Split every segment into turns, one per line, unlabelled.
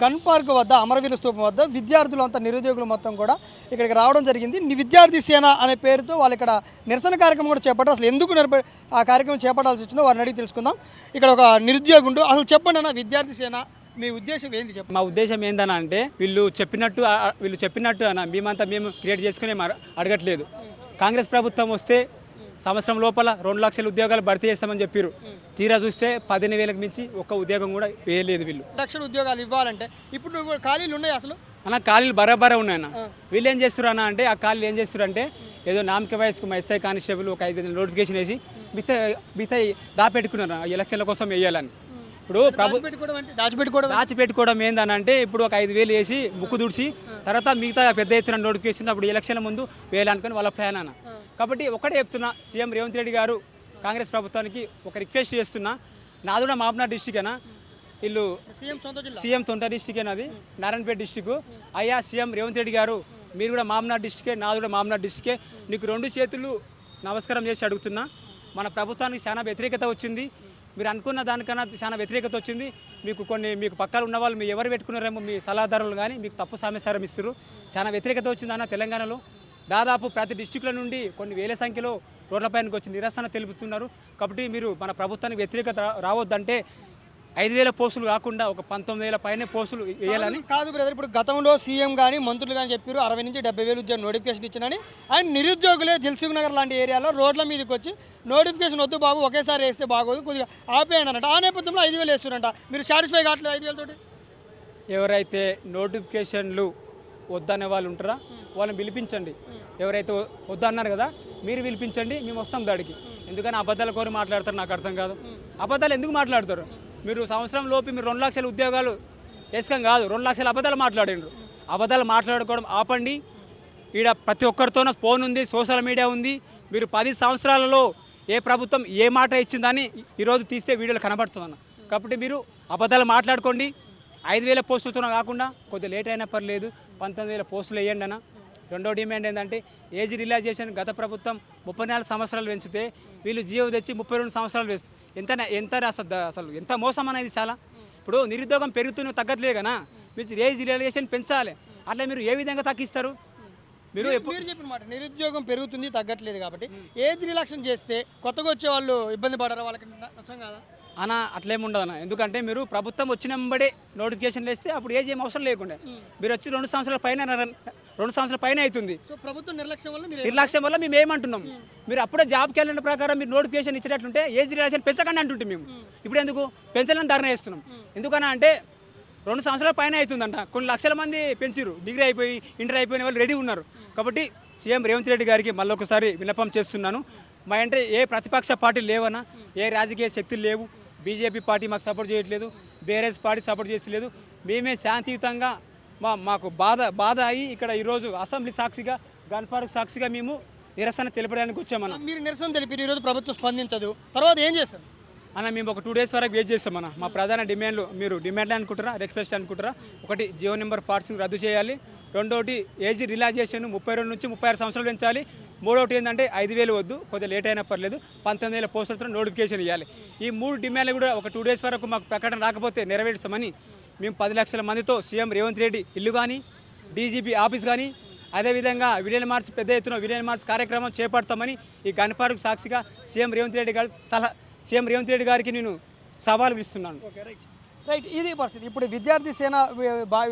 Gun park వద్ద అమరవీర స్తూపం వద్ద విద్యార్థులు అంతా నిరుద్యోగులు మొత్తం కూడా ఇక్కడికి రావడం జరిగింది. విద్యార్థి సేన అనే పేరుతో వాళ్ళు ఇక్కడ నిరసన కార్యక్రమం కూడా చేపట్టారు. అసలు ఎందుకు ఆ కార్యక్రమం చేపట్టాల్సి వచ్చిందో వారిని అడిగి తెలుసుకుందాం. ఇక్కడ ఒక నిరుద్యోగుండు, అసలు చెప్పండి అన్న, విద్యార్థి సేన మీ ఉద్దేశం ఏంది చెప్పండి.
మా ఉద్దేశం ఏందన్నా అంటే వీళ్ళు చెప్పినట్టు అన్న మేము క్రియేట్ చేసుకునే అడగట్లేదు. కాంగ్రెస్ ప్రభుత్వం వస్తే సంవత్సరం లోపల 2 లక్షల ఉద్యోగాలు భర్తీ చేస్తామని చెప్పారు. తీరా చూస్తే 15,000కి మించి ఒక్క ఉద్యోగం కూడా వేయలేదు. వీళ్ళు
2 లక్షల ఉద్యోగాలు ఇవ్వాలంటే ఇప్పుడు ఖాళీలు ఉన్నాయి అసలు
అన్న, ఖాళీలు బరాబరా ఉన్నాయన్న. వీళ్ళు ఏం చేస్తారు అన్న అంటే ఆ ఖాళీలు ఏం చేస్తారు అంటే ఏదో నామక వయసుకు మా ఎస్ఐ కానిస్టేబుల్ ఒక 5 నోటిఫికేషన్ వేసి మిగతా దాపెట్టుకున్నారు ఎలక్షన్ల కోసం వేయాలని. ఇప్పుడు దాచిపెట్టుకోవడం ఏందని అంటే ఇప్పుడు ఒక 5,000 వేసి ముక్కు దుడిచి తర్వాత మిగతా పెద్ద ఎత్తున నోటిఫికేషన్ అప్పుడు ఎలక్షన్ల ముందు వేయాలనుకుని వాళ్ళ ప్లాన్ అన్న. కాబట్టి ఒకటే చెప్తున్నా, సీఎం రేవంత్ రెడ్డి గారు కాంగ్రెస్ ప్రభుత్వానికి ఒక రిక్వెస్ట్ చేస్తున్నా. నాది కూడా మామనార్ డిస్టిక్ అన్న, వీళ్ళు సీఎం సొంత డిస్టిక్ అది నారాయణపేట డిస్టిక్. అయ్యా సీఎం రేవంత్ రెడ్డి గారు, మీరు కూడా మామనార్ డిస్టికే, నాది కూడా మామనార్ డిస్టికే. నీకు 2 చేతులు నమస్కారం చేసి అడుగుతున్నా. మన ప్రభుత్వానికి చాలా వ్యతిరేకత వచ్చింది, మీరు అనుకున్న దానికన్నా చాలా వ్యతిరేకత వచ్చింది. మీకు పక్కన ఉన్న వాళ్ళు మీరు ఎవరు పెట్టుకున్నారేమో మీ సలహాదారులు కానీ మీకు తప్పు సమాచారం ఇస్తారు. చాలా వ్యతిరేకత వచ్చింది అన్న. తెలంగాణలో దాదాపు ప్రతి డిస్టిక్ల నుండి కొన్ని వేల సంఖ్యలో రోడ్లపైనకి వచ్చి నిరసన తెలుపుతున్నారు. కాబట్టి మీరు మన ప్రభుత్వానికి వ్యతిరేకత రావద్దంటే 5,000 పోస్టులు కాకుండా ఒక 19,000 పైన పోస్టులు వేయాలని.
కాదు బ్రదర్, ఇప్పుడు గతంలో సీఎం కానీ మంత్రులు కానీ చెప్పారు 60 నుంచి 70,000 ఉద్యోగం నోటిఫికేషన్ ఇచ్చినని. అండ్ నిరుద్యోగులే దిల్సుఖ్ నగర్ లాంటి ఏరియాలో రోడ్ల మీదకి వచ్చి నోటిఫికేషన్ వద్దు బాబు, ఒకేసారి వేస్తే బాగోదు, కొద్దిగా ఆపేయండి అన్నట్టు. ఆ నేపథ్యంలో 5,000 వేస్తున్నారంట. మీరు సాటిస్ఫై కావట్లేదు 5,000 తోటి?
ఎవరైతే నోటిఫికేషన్లు వద్దనే వాళ్ళు ఉంటారా వాళ్ళని పిలిపించండి. ఎవరైతే వద్దన్నారు కదా మీరు పిలిపించండి, మేము వస్తాం దాడికి. ఎందుకని అబద్ధాల కోరి మాట్లాడతారు నాకు అర్థం కాదు. అబద్ధాలు ఎందుకు మాట్లాడతారు? మీరు సంవత్సరం లోపు మీరు 2 లక్షల ఉద్యోగాలు వేసుకం కాదు, 2 లక్షల అబద్ధాలు మాట్లాడిండ్రు. అబద్ధాలు మాట్లాడుకోవడం ఆపండి. ఈడ ప్రతి ఒక్కరితోనూ ఫోన్ ఉంది, సోషల్ మీడియా ఉంది. మీరు 10 సంవత్సరాలలో ఏ ప్రభుత్వం ఏ మాట ఇచ్చిందని ఈరోజు తీస్తే వీడియోలు కనబడుతుందన్న. కాబట్టి మీరు అబద్ధాలు మాట్లాడుకోండి. 5,000 పోస్టులతో కాకుండా కొద్దిగా లేట్ అయినా పర్లేదు 19,000 పోస్టులు వేయండి అన్న. రెండో డిమాండ్ ఏంటంటే ఏజ్ రిలాక్సేషన్ గత ప్రభుత్వం 34 సంవత్సరాలు పెంచితే వీళ్ళు జీవో తెచ్చి 32 సంవత్సరాలు వేస్తారు. ఎంత అసలు ఎంత మోసం అనేది. చాలా ఇప్పుడు నిరుద్యోగం పెరుగుతూనే తగ్గట్లేదు కదా, మీరు ఏజ్ రిలాక్సేషన్ పెంచాలి. అట్లా మీరు ఏ విధంగా తగ్గిస్తారు?
మీరు చెప్పిన మాట నిరుద్యోగం పెరుగుతుంది తగ్గట్లేదు కాబట్టి ఏజ్ రిలాక్సేషన్ చేస్తే కొత్తగా వచ్చే వాళ్ళు ఇబ్బంది పడరు, వాళ్ళకి నష్టం కాదా
అన్న? అట్లేముండదు అన్న. ఎందుకంటే మీరు ప్రభుత్వం వచ్చినప్పుడే నోటిఫికేషన్లు వేస్తే అప్పుడు ఏజ్ ఏం అవసరం లేకుండా మీరు వచ్చి 2 సంవత్సరాల పైన అవుతుంది.
ప్రభుత్వం
నిర్లక్ష్యం వల్ల మేము ఏమంటున్నాం, మీరు అప్పుడే జాబ్ క్యాలెండర్ ప్రకారం మీరు నోటిఫికేషన్ ఇచ్చేటట్లుంటే ఏజ్ రిలాక్సేషన్ పెంచకండి అంటుంటే మేము ఇప్పుడు ఎందుకు పెంచాలని ధర్నా చేస్తున్నాం. ఎందుకన్నా అంటే 2 సంవత్సరాల పైన అవుతుందంట. కొన్ని లక్షల మంది పెంచారు, డిగ్రీ అయిపోయి ఇంటర్ అయిపోయిన వాళ్ళు రెడీ ఉన్నారు. కాబట్టి సీఎం రేవంత్ రెడ్డి గారికి మళ్ళీ ఒకసారి విన్నపం చేస్తున్నాను. మా అంటే ఏ ప్రతిపక్ష పార్టీలు లేవన్నా, ఏ రాజకీయ శక్తులు లేవు. బీజేపీ పార్టీ మాకు సపోర్ట్ చేయట్లేదు, బీఆర్ఎస్ పార్టీ సపోర్ట్ చేసలేదు. మేమే శాంతియుతంగా మాకు బాధ అయ్యి ఇక్కడ ఈరోజు అసెంబ్లీ సాక్షిగా గన్ పార్క్ సాక్షిగా మేము నిరసన తెలపడానికి వచ్చామన్న.
మీరు నిరసన తెలిపి ఈరోజు ప్రభుత్వం స్పందించదు, తర్వాత ఏం చేస్తారు
అన్న? మేము ఒక 2 డేస్ వరకు వెయిట్ చేస్తామన్న. మా ప్రధాన డిమాండ్లు మీరు డిమాండ్లు అనుకుంటారా, రిక్వెస్ట్ అనుకుంటారా? ఒకటి, జియో నెంబర్ పార్ట్స్ని రద్దు చేయాలి. రెండోటి, ఏజ్ రిలాక్సేషన్ 32 నుంచి 36 సంవత్సరాలు పెంచాలి. మూడోటి ఏంటంటే 5,000 వద్దు, కొద్దిగా లేట్ అయినా పర్లేదు, 19,000 పోస్టులతో నోటిఫికేషన్ ఇవ్వాలి. ఈ 3 డిమాండ్లు కూడా ఒక 2 డేస్ వరకు మాకు ప్రకటన రాకపోతే నెరవేర్చామని మేము 10 లక్షల మందితో సీఎం రేవంత్ రెడ్డి ఇల్లు కానీ డీజీపీ ఆఫీస్ కానీ అదేవిధంగా విలియన్ మార్చ్ పెద్ద ఎత్తున విలియన్ మార్చ్ కార్యక్రమం చేపడతామని ఈ గన్ పార్క్ సాక్షిగా సీఎం రేవంత్ రెడ్డి గారికి నేను సవాలు ఇస్తున్నాను.
రైట్, ఇది పరిస్థితి. ఇప్పుడు విద్యార్థి సేన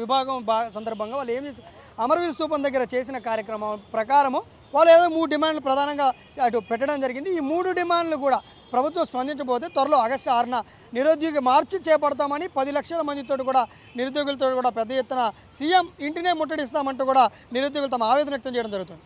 విభాగం సందర్భంగా వాళ్ళు ఏం చేస్తారు, అమరవీర స్తూపం దగ్గర చేసిన కార్యక్రమం ప్రకారము వాళ్ళు ఏదో 3 డిమాండ్లు ప్రధానంగా అటు పెట్టడం జరిగింది. ఈ 3 డిమాండ్లు కూడా ప్రభుత్వం స్పందించబోతే త్వరలో ఆగస్టు 6న నిరుద్యోగ మార్చి చేపడతామని 10 లక్షల మందితో కూడా నిరుద్యోగులతో కూడా పెద్ద ఎత్తున సీఎం ఇంటినే ముట్టడిస్తామంటూ కూడా నిరుద్యోగులు తమ ఆవేదన వ్యక్తం చేయడం జరుగుతుంది.